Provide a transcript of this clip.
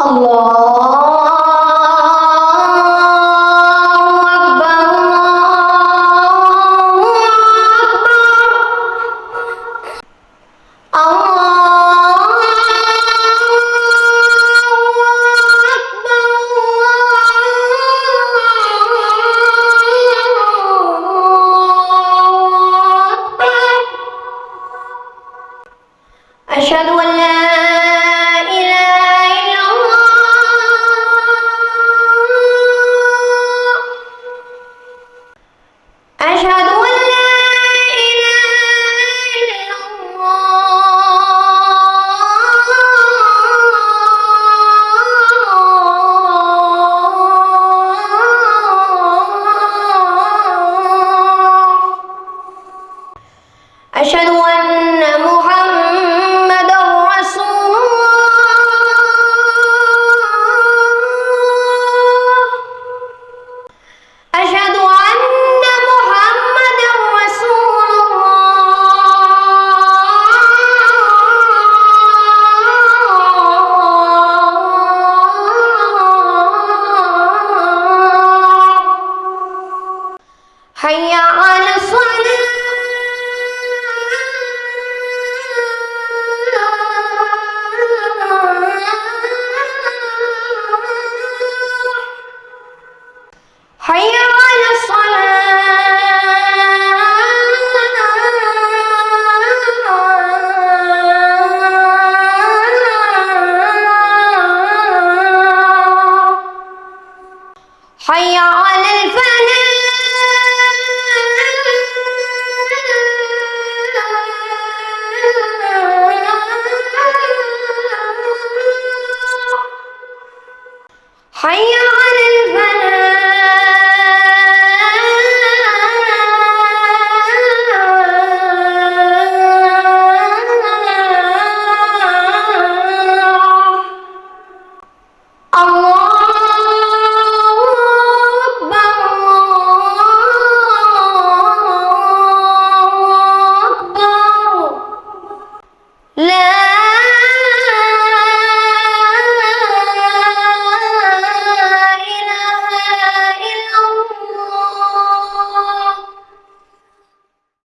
الله أكبر أشهد أن لا إله إلا الله أشهد أن لا إله إلا الله أشهد أن محمدًا رسول الله أشهد أن محمدًا رسول الله حي على الصلاة حي على الصلاة حي على الفلاح حي